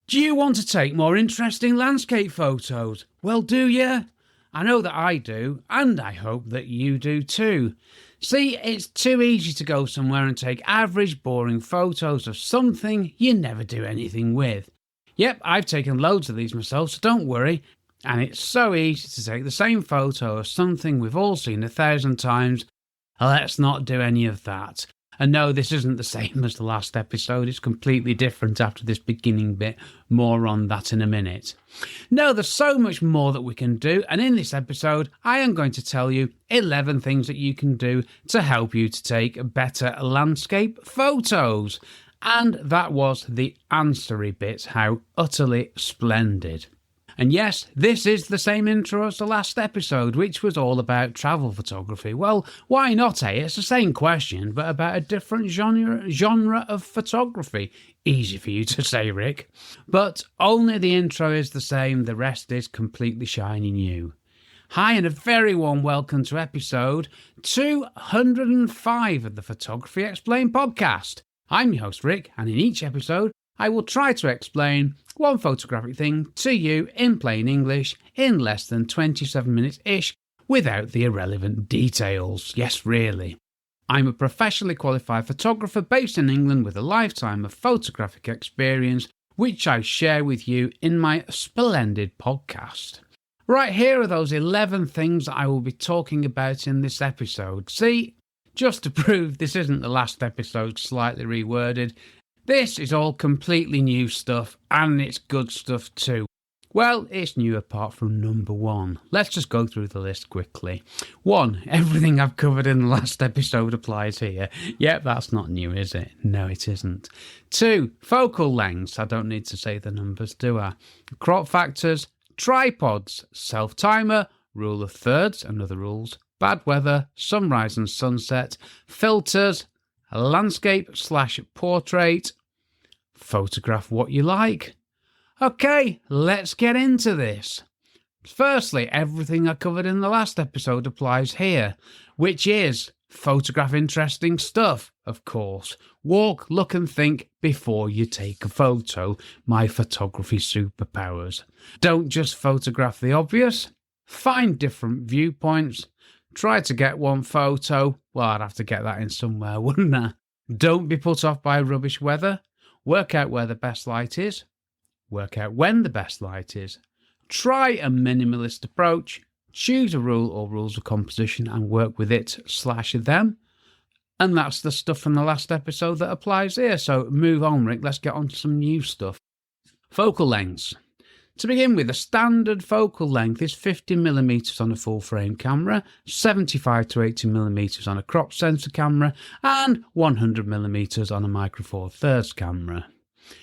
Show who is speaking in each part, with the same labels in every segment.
Speaker 1: Do you want to take more interesting landscape photos? Well, do you? I know that I do, and I hope that you do too. See, it's too easy to go somewhere and take average, boring photos of something you never do anything with. Yep, I've taken loads of these myself, so don't worry. And it's so easy to take the same photo of something we've all seen 1,000 times. Let's not do any of that. And no, this isn't the same as the last episode. It's completely different after this beginning bit. More on that in a minute. No, there's so much more that we can do. And in this episode, I am going to tell you 11 things that you can do to help you to take better landscape photos. And that was the answery bit. How utterly splendid. And yes, this is the same intro as the last episode, which was all about travel photography. Well, why not, eh? It's the same question, but about a different genre of photography. Easy for you to say, Rick. But only the intro is the same, the rest is completely shiny new. Hi, and a very warm welcome to episode 205 of the Photography Explained podcast. I'm your host, Rick, and in each episode, I will try to explain one photographic thing to you in plain English in less than 27 minutes-ish without the irrelevant details. Yes, really. I'm a professionally qualified photographer based in England with a lifetime of photographic experience, which I share with you in my splendid podcast. Right, here are those 11 things I will be talking about in this episode. See, just to prove this isn't the last episode slightly reworded, this is all completely new stuff, and it's good stuff too. Well, it's new apart from number 1. Let's just go through the list quickly. 1. Everything I've covered in the last episode applies here. Yep, that's not new, is it? No, it isn't. 2. Focal lengths. I don't need to say the numbers, do I? Crop factors, tripods, self-timer, rule of thirds and other rules, bad weather, sunrise and sunset, filters, landscape/portrait, photograph what you like. Okay, let's get into this. Firstly, everything I covered in the last episode applies here, which is photograph interesting stuff, of course. Walk, look and think before you take a photo. My photography superpowers. Don't just photograph the obvious. Find different viewpoints. Try to get one photo. Well, I'd have to get that in somewhere, wouldn't I? Don't be put off by rubbish weather. Work out where the best light is. Work out when the best light is. Try a minimalist approach. Choose a rule or rules of composition and work with it/them. And that's the stuff from the last episode that applies here. So move on, Rick. Let's get on to some new stuff. Focal lengths. To begin with, a standard focal length is 50mm on a full-frame camera, 75 to 80mm on a crop sensor camera, and 100mm on a Micro Four Thirds camera.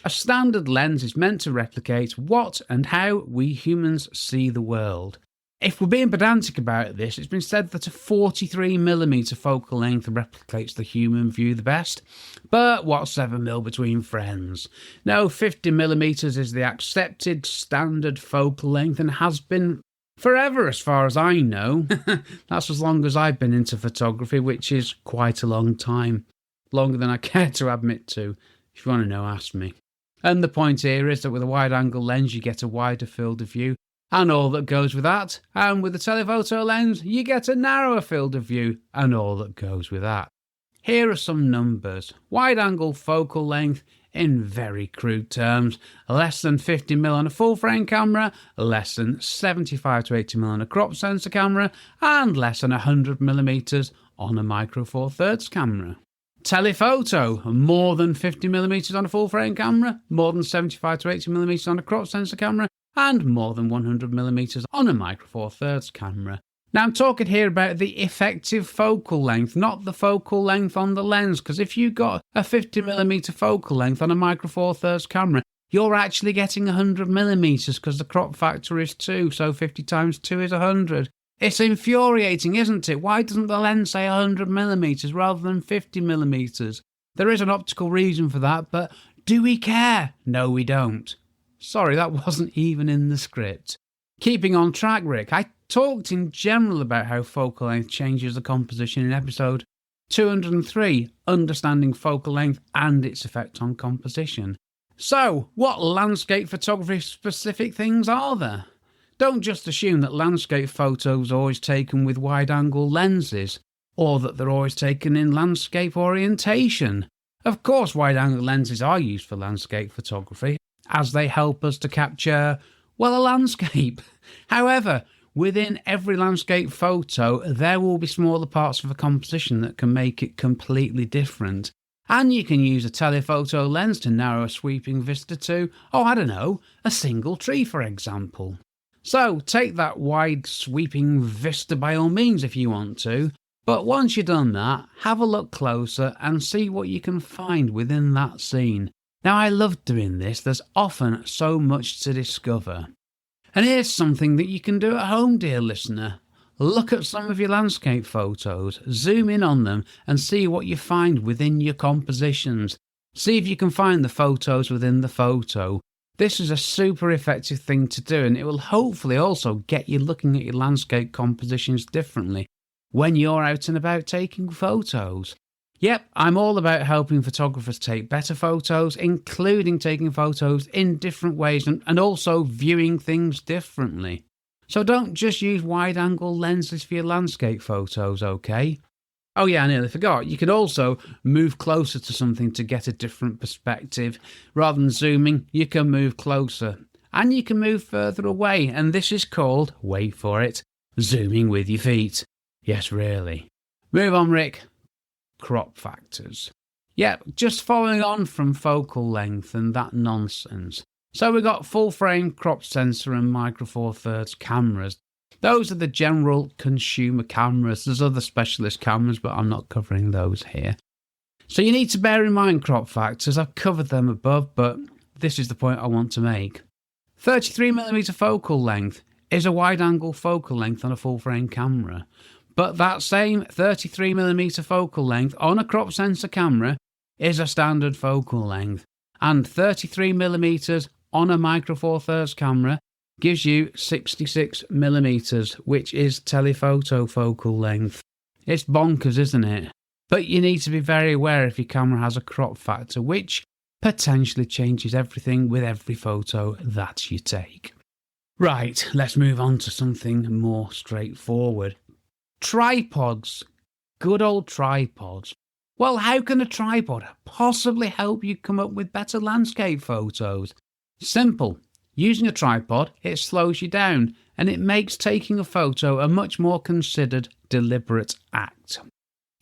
Speaker 1: A standard lens is meant to replicate what and how we humans see the world. If we're being pedantic about this, it's been said that a 43mm focal length replicates the human view the best. But what's 7mm between friends? No, 50mm is the accepted standard focal length and has been forever as far as I know. That's as long as I've been into photography, which is quite a long time. Longer than I care to admit to. If you want to know, ask me. And the point here is that with a wide-angle lens you get a wider field of view, and all that goes with that. And with a telephoto lens, you get a narrower field of view, and all that goes with that. Here are some numbers. Wide-angle focal length, in very crude terms, less than 50mm on a full-frame camera, less than 75 to 80mm on a crop sensor camera, and less than 100mm on a Micro Four Thirds camera. Telephoto, more than 50mm on a full-frame camera, more than 75 to 80mm on a crop sensor camera, and more than 100mm on a Micro Four Thirds camera. Now I'm talking here about the effective focal length, not the focal length on the lens, because if you got a 50mm focal length on a Micro Four Thirds camera, you're actually getting 100mm because the crop factor is 2, so 50 times 2 is 100. It's infuriating, isn't it? Why doesn't the lens say 100mm rather than 50mm? There is an optical reason for that, but do we care? No, we don't. Sorry, that wasn't even in the script. Keeping on track, Rick, I talked in general about how focal length changes the composition in episode 203, Understanding Focal Length and its Effect on Composition. So, what landscape photography specific things are there? Don't just assume that landscape photos are always taken with wide-angle lenses, or that they're always taken in landscape orientation. Of course, wide-angle lenses are used for landscape photography, as they help us to capture, well, a landscape. However, within every landscape photo, there will be smaller parts of a composition that can make it completely different. And you can use a telephoto lens to narrow a sweeping vista to, a single tree, for example. So take that wide sweeping vista by all means if you want to, but once you've done that, have a look closer and see what you can find within that scene. Now, I love doing this, there's often so much to discover. And here's something that you can do at home, dear listener. Look at some of your landscape photos, zoom in on them and see what you find within your compositions. See if you can find the photos within the photo. This is a super effective thing to do, and it will hopefully also get you looking at your landscape compositions differently when you're out and about taking photos. Yep, I'm all about helping photographers take better photos, including taking photos in different ways and also viewing things differently. So don't just use wide-angle lenses for your landscape photos, okay? Oh yeah, I nearly forgot. You can also move closer to something to get a different perspective. Rather than zooming, you can move closer. And you can move further away, and this is called, wait for it, zooming with your feet. Yes, really. Move on, Rick. Crop factors. Yep, just following on from focal length and that nonsense. So we've got full frame, crop sensor and micro four thirds cameras. Those are the general consumer cameras. There's other specialist cameras, but I'm not covering those here. So you need to bear in mind crop factors. I've covered them above, but this is the point I want to make. 33mm focal length is a wide angle focal length on a full frame camera. But that same 33mm focal length on a crop sensor camera is a standard focal length. And 33mm on a micro four thirds camera gives you 66mm, which is telephoto focal length. It's bonkers, isn't it? But you need to be very aware if your camera has a crop factor, which potentially changes everything with every photo that you take. Right, let's move on to something more straightforward. Tripods. Good old tripods. Well, how can a tripod possibly help you come up with better landscape photos? Simple. Using a tripod, it slows you down and it makes taking a photo a much more considered, deliberate act.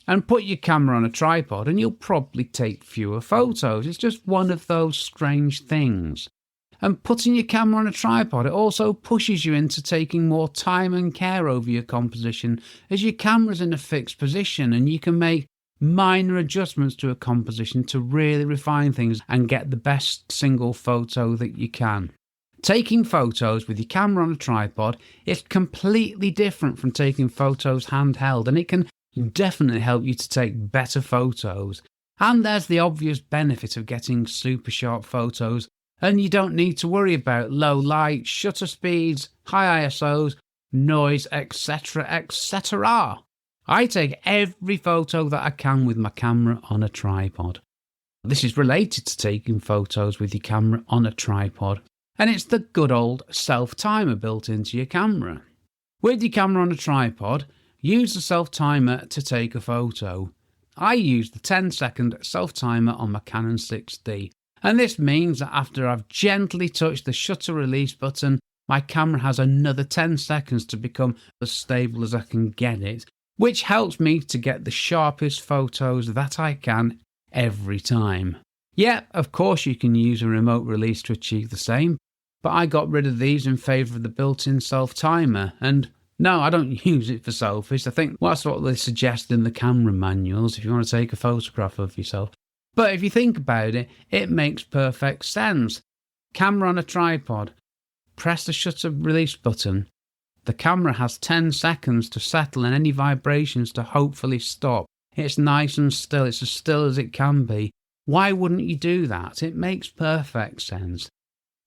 Speaker 1: And put your camera on a tripod and you'll probably take fewer photos. It's just one of those strange things. And putting your camera on a tripod, it also pushes you into taking more time and care over your composition, as your camera's in a fixed position and you can make minor adjustments to a composition to really refine things and get the best single photo that you can. Taking photos with your camera on a tripod is completely different from taking photos handheld, and it can definitely help you to take better photos. And there's the obvious benefit of getting super sharp photos, and you don't need to worry about low light, shutter speeds, high ISOs, noise, etc., etc. I take every photo that I can with my camera on a tripod. This is related to taking photos with your camera on a tripod, and it's the good old self-timer built into your camera. With your camera on a tripod, use the self-timer to take a photo. I use the 10-second self-timer on my Canon 6D, and this means that after I've gently touched the shutter release button, my camera has another 10 seconds to become as stable as I can get it, which helps me to get the sharpest photos that I can every time. Yeah, of course you can use a remote release to achieve the same, but I got rid of these in favour of the built-in self-timer, and no, I don't use it for selfies. I think that's what they suggest in the camera manuals if you want to take a photograph of yourself. But if you think about it, it makes perfect sense. Camera on a tripod, press the shutter release button. The camera has 10 seconds to settle and any vibrations to hopefully stop. It's nice and still, it's as still as it can be. Why wouldn't you do that? It makes perfect sense.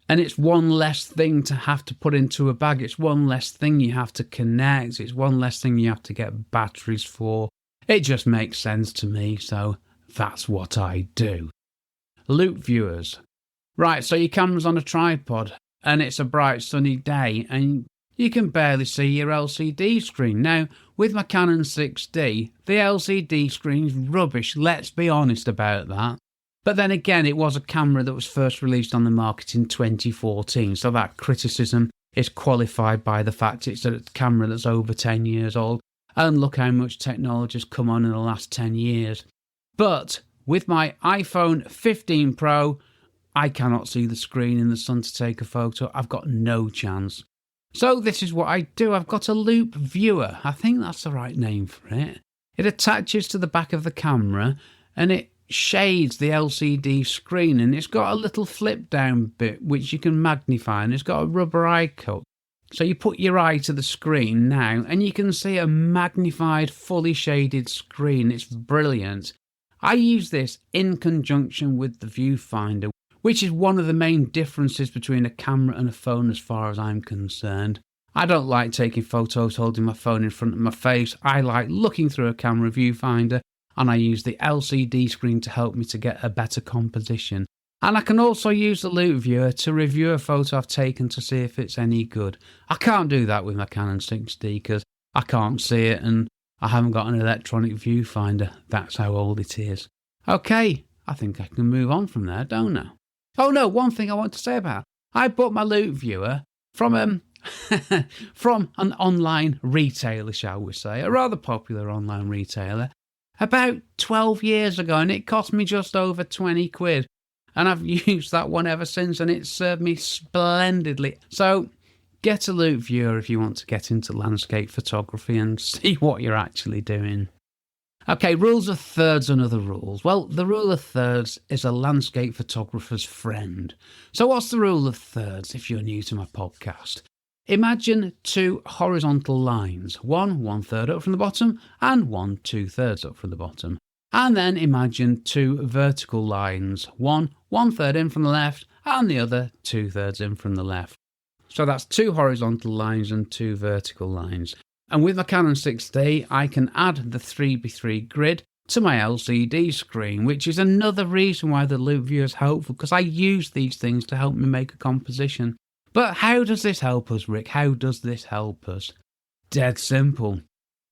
Speaker 1: And it's one less thing to have to put into a bag. It's one less thing you have to connect. It's one less thing you have to get batteries for. It just makes sense to me, so that's what I do. Loop viewers. Right, so your camera's on a tripod and it's a bright sunny day and you can barely see your LCD screen. Now, with my Canon 6D, the LCD screen's rubbish, let's be honest about that. But then again, it was a camera that was first released on the market in 2014, so that criticism is qualified by the fact it's a camera that's over 10 years old, and look how much technology has come on in the last 10 years. But with my iPhone 15 Pro, I cannot see the screen in the sun to take a photo. I've got no chance. So this is what I do. I've got a loop viewer. I think that's the right name for it. It attaches to the back of the camera and it shades the LCD screen, and it's got a little flip down bit which you can magnify, and it's got a rubber eye cut. So you put your eye to the screen now and you can see a magnified, fully shaded screen. It's brilliant. I use this in conjunction with the viewfinder, which is one of the main differences between a camera and a phone as far as I'm concerned. I don't like taking photos holding my phone in front of my face. I like looking through a camera viewfinder, and I use the LCD screen to help me to get a better composition. And I can also use the loop viewer to review a photo I've taken to see if it's any good. I can't do that with my Canon 6D because I can't see it and I haven't got an electronic viewfinder. That's how old it is. Okay, I think I can move on from there, don't I? Oh no, one thing I want to say about it. I bought my loop viewer from from an online retailer, shall we say, a rather popular online retailer, about 12 years ago, and it cost me just over 20 quid. And I've used that one ever since, and it's served me splendidly. So get a loop viewer if you want to get into landscape photography and see what you're actually doing. Okay, rules of thirds and other rules. Well, the rule of thirds is a landscape photographer's friend. So what's the rule of thirds if you're new to my podcast? Imagine two horizontal lines, one 1/3 up from the bottom and one 2/3 up from the bottom. And then imagine two vertical lines, one 1/3 in from the left and the other 2/3 in from the left. So that's two horizontal lines and two vertical lines. And with my Canon 6D, I can add the 3x3 grid to my LCD screen, which is another reason why the loop viewer is helpful, because I use these things to help me make a composition. But how does this help us, Rick? How does this help us? Dead simple.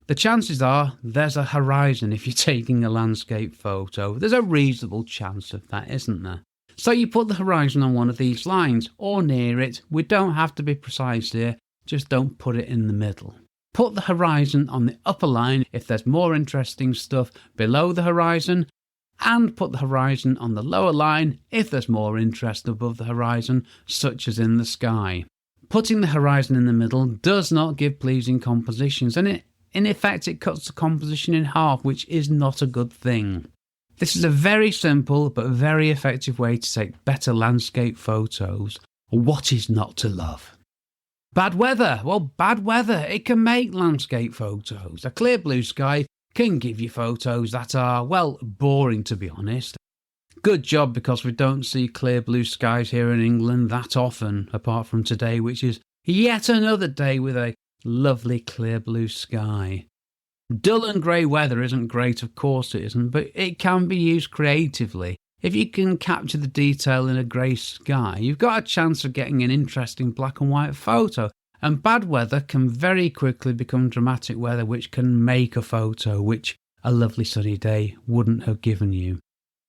Speaker 1: The chances are there's a horizon if you're taking a landscape photo. There's a reasonable chance of that, isn't there? So you put the horizon on one of these lines or near it. We don't have to be precise here, just don't put it in the middle. Put the horizon on the upper line if there's more interesting stuff below the horizon, and put the horizon on the lower line if there's more interest above the horizon, such as in the sky. Putting the horizon in the middle does not give pleasing compositions, and in effect it cuts the composition in half, which is not a good thing. This is a very simple but very effective way to take better landscape photos. What is not to love? Bad weather. Well, bad weather, it can make landscape photos. A clear blue sky can give you photos that are, well, boring to be honest. Good job, because we don't see clear blue skies here in England that often, apart from today, which is yet another day with a lovely clear blue sky. Dull and grey weather isn't great, of course it isn't, but it can be used creatively. If you can capture the detail in a grey sky, you've got a chance of getting an interesting black and white photo. And bad weather can very quickly become dramatic weather, which can make a photo which a lovely sunny day wouldn't have given you.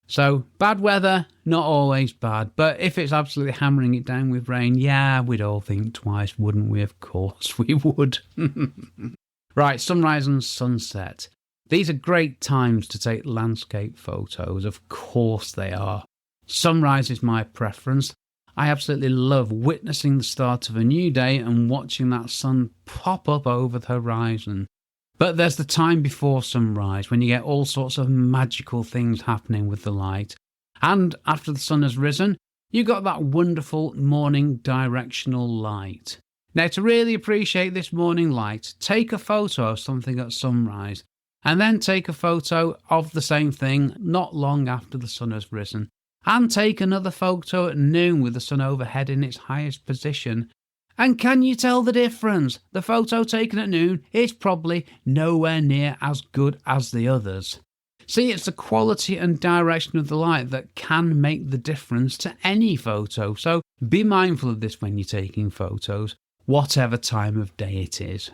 Speaker 1: So bad weather, not always bad, but if it's absolutely hammering it down with rain, yeah, we'd all think twice, wouldn't we? Of course we would. Right, sunrise and sunset. These are great times to take landscape photos, of course they are. Sunrise is my preference. I absolutely love witnessing the start of a new day and watching that sun pop up over the horizon. But there's the time before sunrise when you get all sorts of magical things happening with the light. And after the sun has risen, you got that wonderful morning directional light. Now, to really appreciate this morning light, take a photo of something at sunrise, and then take a photo of the same thing not long after the sun has risen, and take another photo at noon with the sun overhead in its highest position. And can you tell the difference? The photo taken at noon is probably nowhere near as good as the others. See, it's the quality and direction of the light that can make the difference to any photo, so be mindful of this when you're taking photos, whatever time of day it is.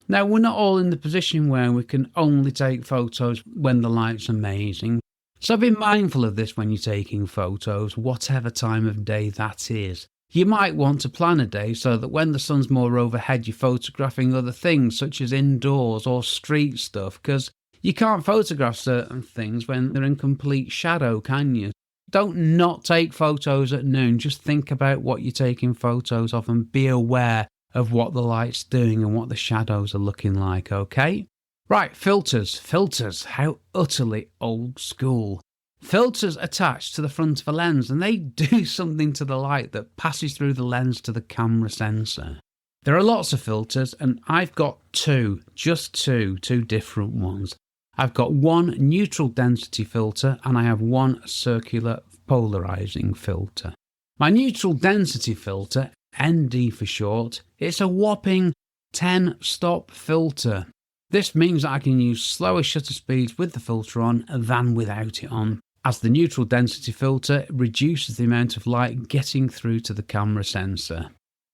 Speaker 1: Now, we're not all in the position where we can only take photos when the light's amazing, so be mindful of this when you're taking photos, whatever time of day that is. You might want to plan a day so that when the sun's more overhead, you're photographing other things such as indoors or street stuff, because you can't photograph certain things when they're in complete shadow, can you? Don't not take photos at noon. Just think about what you're taking photos of and be aware of what the light's doing and what the shadows are looking like, okay? Right, filters. Filters. How utterly old school. Filters attach to the front of a lens and they do something to the light that passes through the lens to the camera sensor. There are lots of filters and I've got two different ones. I've got one neutral density filter and I have one circular polarizing filter. My neutral density filter, ND for short, it's a whopping 10-stop filter. This means that I can use slower shutter speeds with the filter on than without it on, as the neutral density filter reduces the amount of light getting through to the camera sensor.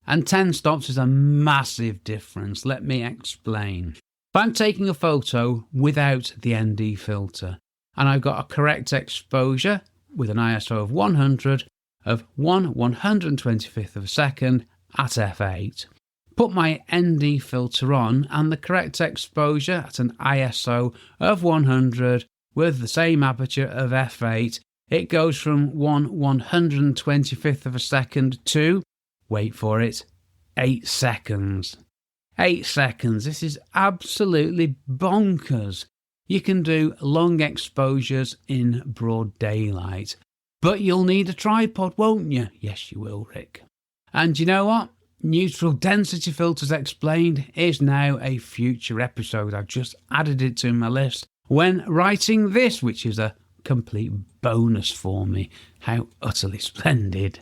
Speaker 1: And 10 stops is a massive difference, let me explain. If I'm taking a photo without the ND filter, and I've got a correct exposure with an ISO of 100 of 1/125th of a second at f8, put my ND filter on and the correct exposure at an ISO of 100 with the same aperture of f8, it goes from 1/125th of a second to, wait for it, 8 seconds. 8 seconds. This is absolutely bonkers. You can do long exposures in broad daylight, but you'll need a tripod, won't you? Yes, you will, Rick. And you know what? Neutral density filters explained is now a future episode. I've just added it to my list when writing this, which is a complete bonus for me. How utterly splendid.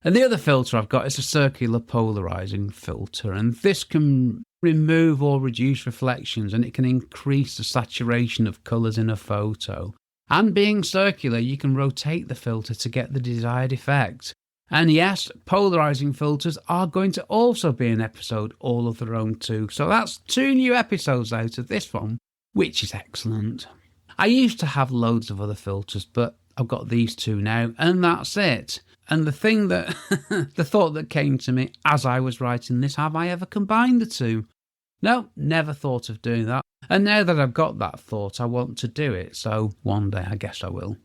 Speaker 1: And the other filter I've got is a circular polarizing filter, and this can remove or reduce reflections and it can increase the saturation of colours in a photo. And being circular, you can rotate the filter to get the desired effect. And yes, polarizing filters are going to also be an episode all of their own too. So that's 2 new episodes out of this one, which is excellent. I used to have loads of other filters, but I've got these 2 now, and that's it. And the thing that, the thought that came to me as I was writing this, have I ever combined the 2? No, never thought of doing that. And now that I've got that thought, I want to do it. So one day I guess I will.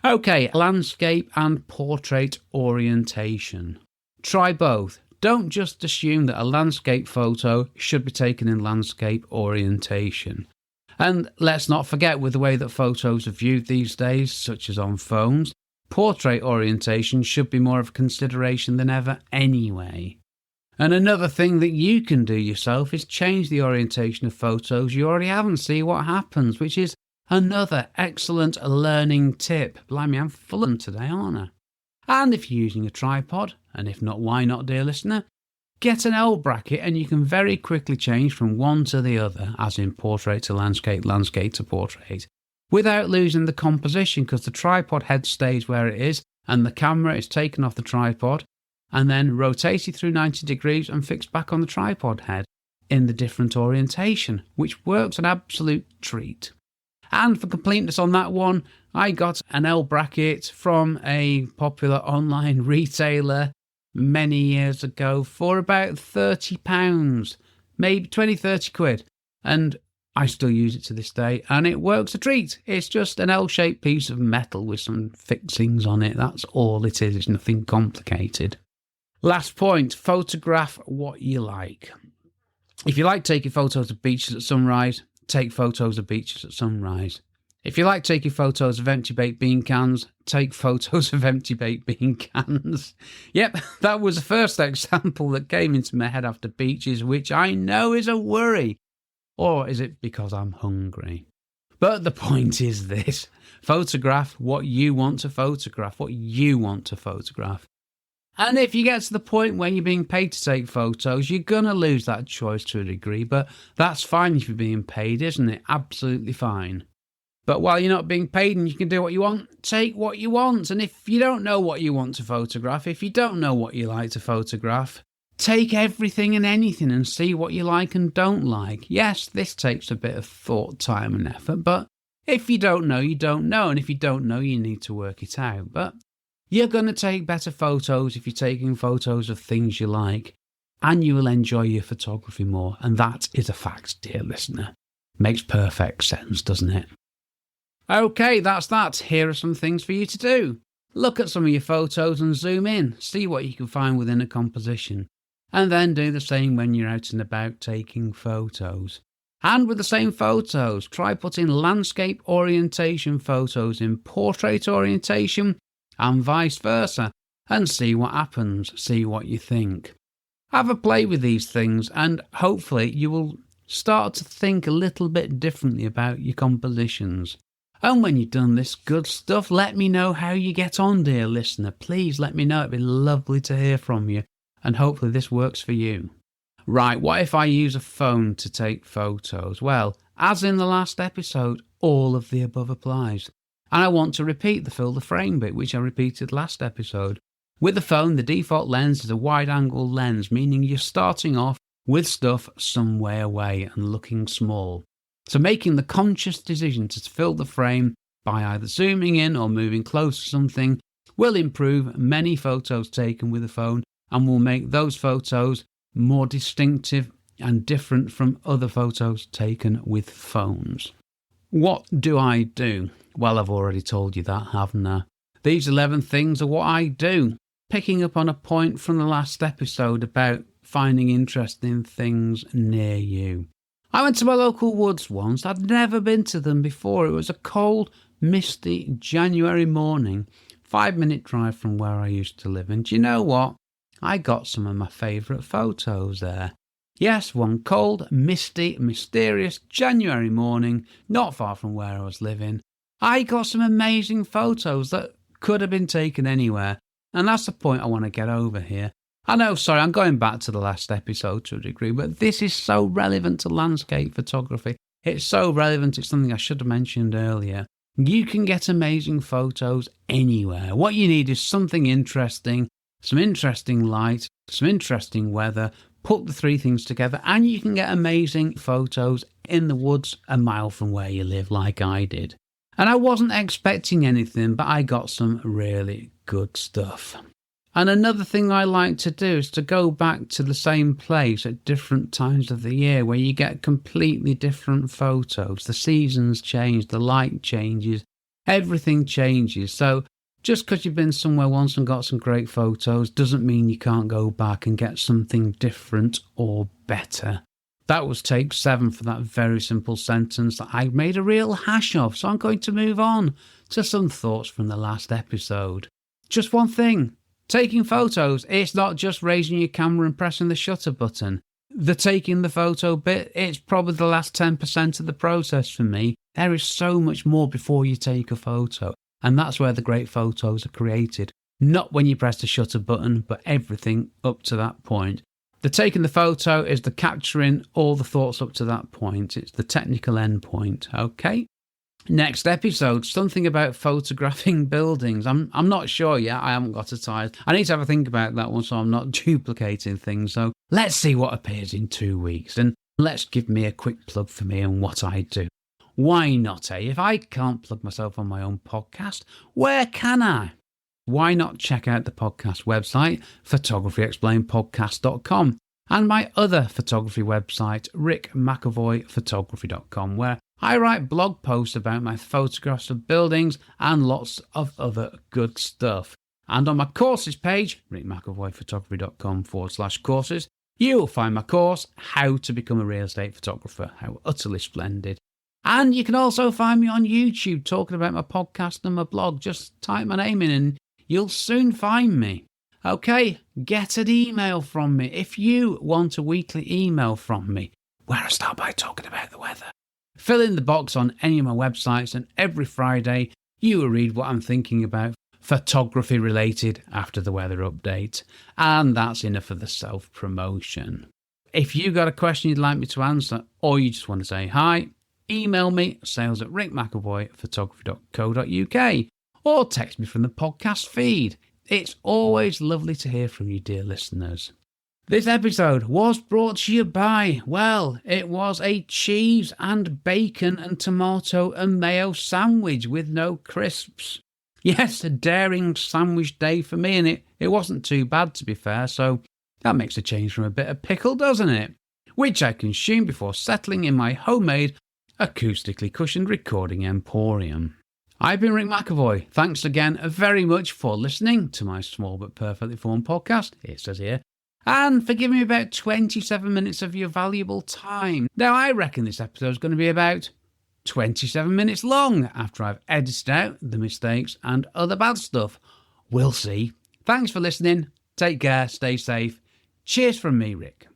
Speaker 1: Okay, landscape and portrait orientation. Try both. Don't just assume that a landscape photo should be taken in landscape orientation. And let's not forget, with the way that photos are viewed these days, such as on phones, portrait orientation should be more of a consideration than ever anyway. And another thing that you can do yourself is change the orientation of photos you already have and see what happens, which is another excellent learning tip. Blimey, I'm full of them today, aren't I? And if you're using a tripod, and if not, why not, dear listener? Get an L bracket and you can very quickly change from one to the other, as in portrait to landscape, landscape to portrait, without losing the composition, because the tripod head stays where it is and the camera is taken off the tripod and then rotated through 90 degrees and fixed back on the tripod head in the different orientation, which works an absolute treat. And for completeness on that one, I got an L bracket from a popular online retailer many years ago for about £30, maybe 20-30 quid. And I still use it to this day, and it works a treat. It's just an L-shaped piece of metal with some fixings on it. That's all it is. It's nothing complicated. Last point, photograph what you like. If you like taking photos of beaches at sunrise, take photos of beaches at sunrise. If you like taking photos of empty baked bean cans, take photos of empty baked bean cans. Yep, that was the first example that came into my head after beaches, which I know is a worry. Or is it because I'm hungry? But the point is this: photograph what you want to photograph, what you want to photograph. And if you get to the point where you're being paid to take photos, you're going to lose that choice to a degree, but that's fine if you're being paid, isn't it? Absolutely fine. But while you're not being paid and you can do what you want, take what you want. And if you don't know what you want to photograph, if you don't know what you like to photograph, take everything and anything and see what you like and don't like. Yes, this takes a bit of thought, time and effort, but if you don't know, you don't know. And if you don't know, you need to work it out. But you're going to take better photos if you're taking photos of things you like, and you will enjoy your photography more. And that is a fact, dear listener. Makes perfect sense, doesn't it? Okay, that's that. Here are some things for you to do. Look at some of your photos and zoom in. See what you can find within a composition. And then do the same when you're out and about taking photos. And with the same photos, try putting landscape orientation photos in portrait orientation and vice versa, and see what happens, see what you think. Have a play with these things, and hopefully you will start to think a little bit differently about your compositions. And when you've done this good stuff, let me know how you get on, dear listener. Please let me know. It'd be lovely to hear from you, and hopefully this works for you. Right, what if I use a phone to take photos? Well, as in the last episode, all of the above applies. And I want to repeat the fill the frame bit, which I repeated last episode. With the phone, the default lens is a wide-angle lens, meaning you're starting off with stuff some way away and looking small. So making the conscious decision to fill the frame by either zooming in or moving close to something will improve many photos taken with a phone and will make those photos more distinctive and different from other photos taken with phones. What do I do? Well, I've already told you that, haven't I? These 11 things are what I do. Picking up on a point from the last episode about finding interesting things near you. I went to my local woods once. I'd never been to them before. It was a cold, misty January morning, 5-minute drive from where I used to live. And do you know what? I got some of my favourite photos there. Yes, one cold, misty, mysterious January morning, not far from where I was living. I got some amazing photos that could have been taken anywhere. And that's the point I want to get over here. I know, sorry, I'm going back to the last episode to a degree, but this is so relevant to landscape photography. It's so relevant, it's something I should have mentioned earlier. You can get amazing photos anywhere. What you need is something interesting, some interesting light, some interesting weather. Put the 3 things together and you can get amazing photos in the woods a mile from where you live, like I did. And I wasn't expecting anything, but I got some really good stuff. And another thing I like to do is to go back to the same place at different times of the year where you get completely different photos. The seasons change, the light changes, everything changes. So just because you've been somewhere once and got some great photos doesn't mean you can't go back and get something different or better. That was take 7 for that very simple sentence that I made a real hash of. So I'm going to move on to some thoughts from the last episode. Just one thing. Taking photos, it's not just raising your camera and pressing the shutter button. The taking the photo bit, it's probably the last 10% of the process for me. There is so much more before you take a photo, and that's where the great photos are created. Not when you press the shutter button, but everything up to that point. The taking the photo is the capturing all the thoughts up to that point. It's the technical end point, okay? Next episode, something about photographing buildings. I'm not sure yet. I haven't got a title. I need to have a think about that one so I'm not duplicating things. So let's see what appears in 2 weeks. And let's give me a quick plug for me and what I do. Why not, eh? If I can't plug myself on my own podcast, where can I? Why not check out the podcast website, photographyexplainedpodcast.com, and my other photography website, rickmcavoyphotography.com, where I write blog posts about my photographs of buildings and lots of other good stuff. And on my courses page, rickmcavoyphotography.com/courses, you'll find my course, How to Become a Real Estate Photographer. How utterly splendid. And you can also find me on YouTube talking about my podcast and my blog. Just type my name in and you'll soon find me. Okay, get an email from me if you want a weekly email from me, where I start by talking about the weather. Fill in the box on any of my websites, and every Friday you will read what I'm thinking about photography related after the weather update. And that's enough of the self-promotion. If you got a question you'd like me to answer, or you just want to say hi, email me, sales@rickmcavoyphotography.co.uk, or text me from the podcast feed. It's always lovely to hear from you, dear listeners. This episode was brought to you by, well, it was a cheese and bacon and tomato and mayo sandwich with no crisps. Yes, a daring sandwich day for me, and it wasn't too bad, to be fair, so that makes a change from a bit of pickle, doesn't it? Which I consumed before settling in my homemade, acoustically cushioned recording emporium. I've been Rick McAvoy. Thanks again very much for listening to my small but perfectly formed podcast, it says here, and for giving me about 27 minutes of your valuable time. Now, I reckon this episode is going to be about 27 minutes long after I've edited out the mistakes and other bad stuff. We'll see. Thanks for listening. Take care. Stay safe. Cheers from me, Rick.